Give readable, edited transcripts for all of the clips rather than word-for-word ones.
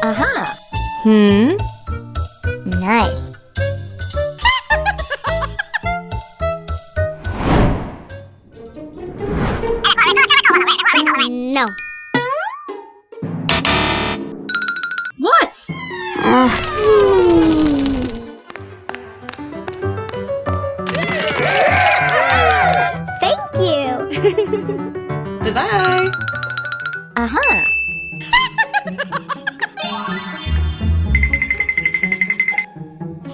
Aha. Nice. No. What? Thank you. Bye-bye. Aha.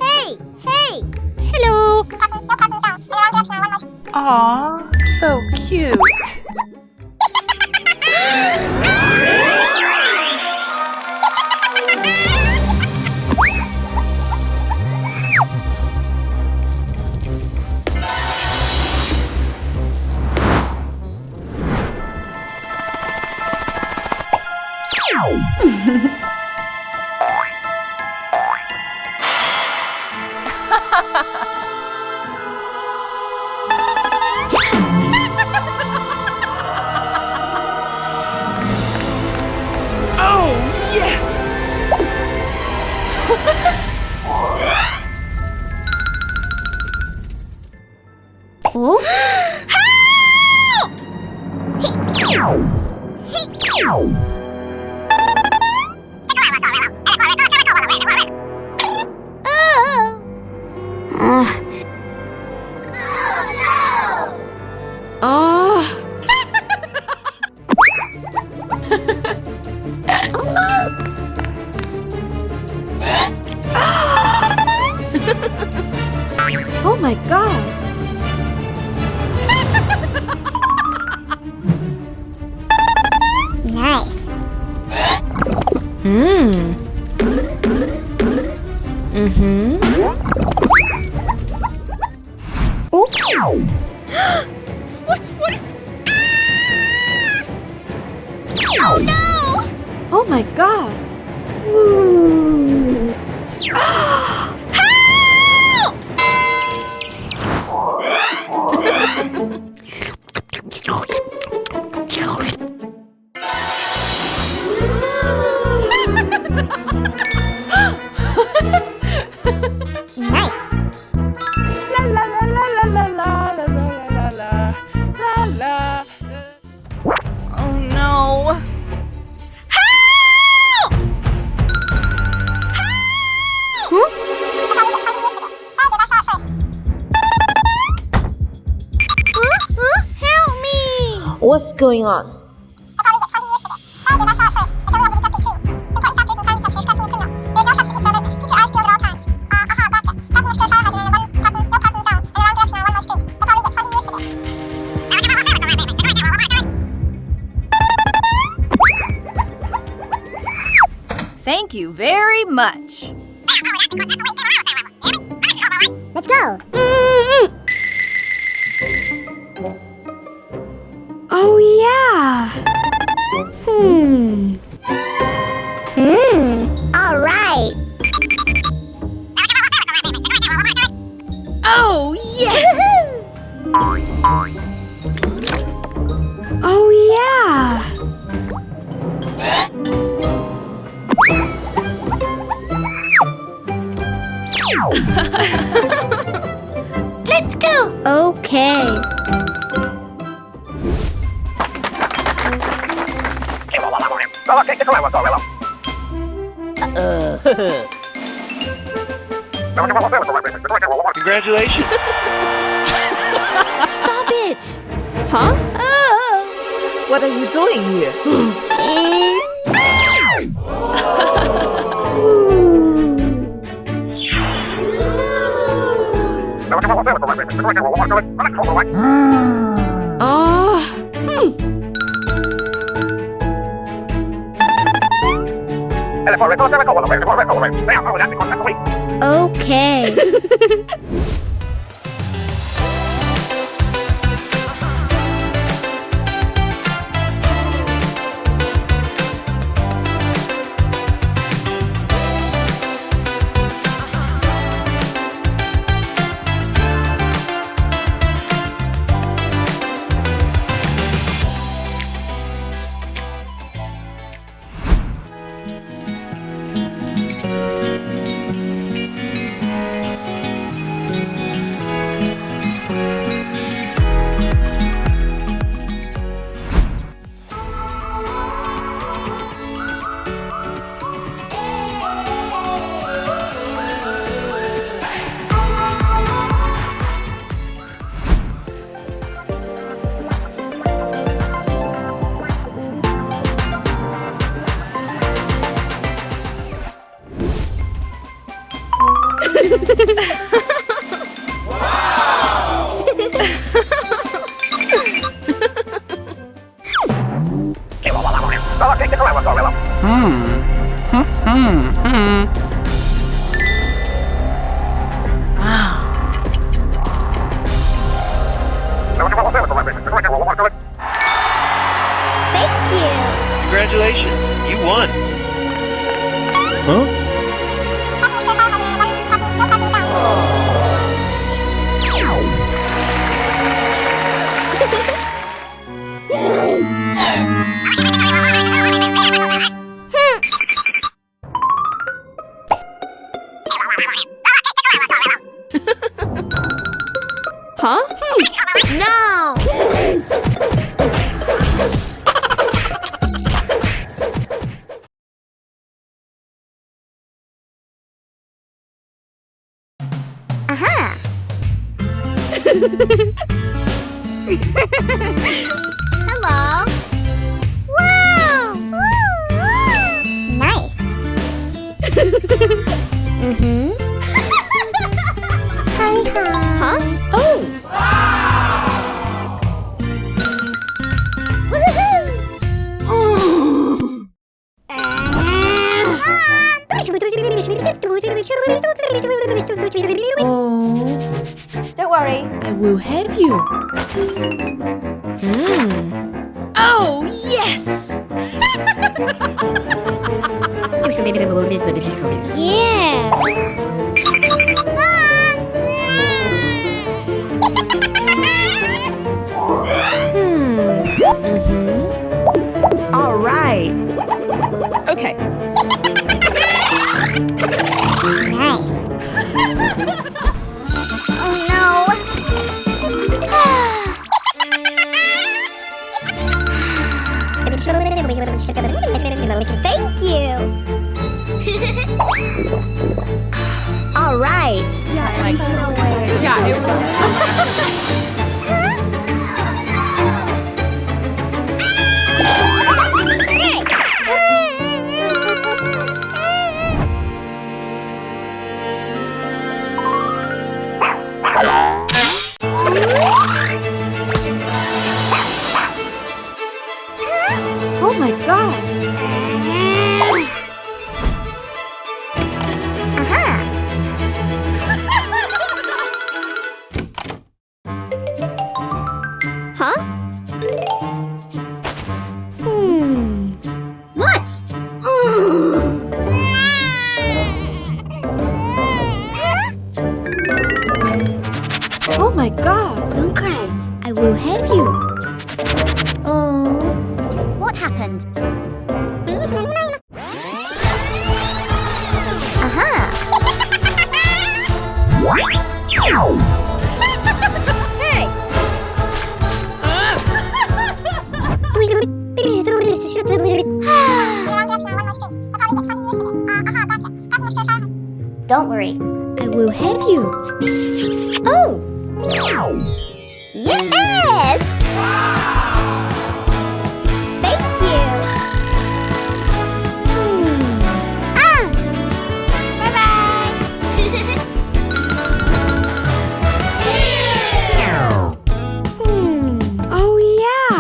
Hey, hey. Hello. Aw, so cute. Oh, yes! Oh? Oh my god! Nice. Oh no! Oh my god! Nice. La la la la la la la la la la la. Oh no! Help me! What's going on? Thank you very much. Let's go. Oh yeah. All right. Oh yes. Oh yeah. Let's go. Okay. Congratulations. Stop it. Huh? What are you doing here? Okay. Thank you. Congratulations, you won. Huh? Huh? No. Aha. Hello. Wow. Nice. Mm-hmm. Hi. Huh? Oh! Don't worry, I will help you. Oh, yes! All right. Okay. Nice. Oh no. Thank you. All right. Yeah, I'm so excited. Yeah, it was. Oh my god. Huh? What? Oh my god. Don't cry. I will help you. Oh. What happened? Aha. Hey. Don't worry. I will help you. Oh. Yes! Thank you. Bye-bye. Oh yeah.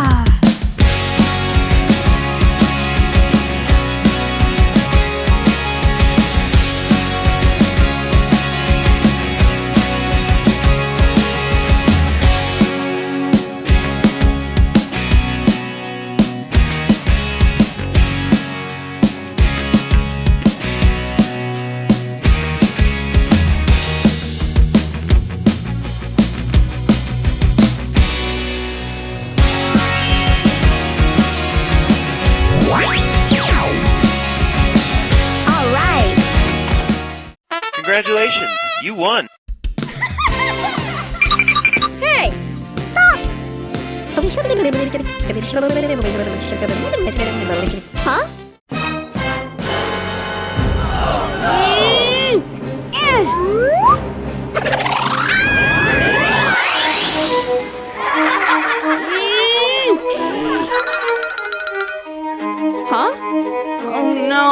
Congratulations, you won. Hey! Stop! Huh? Huh? Oh no!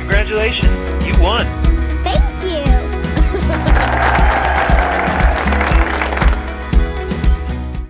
Congratulations, you won.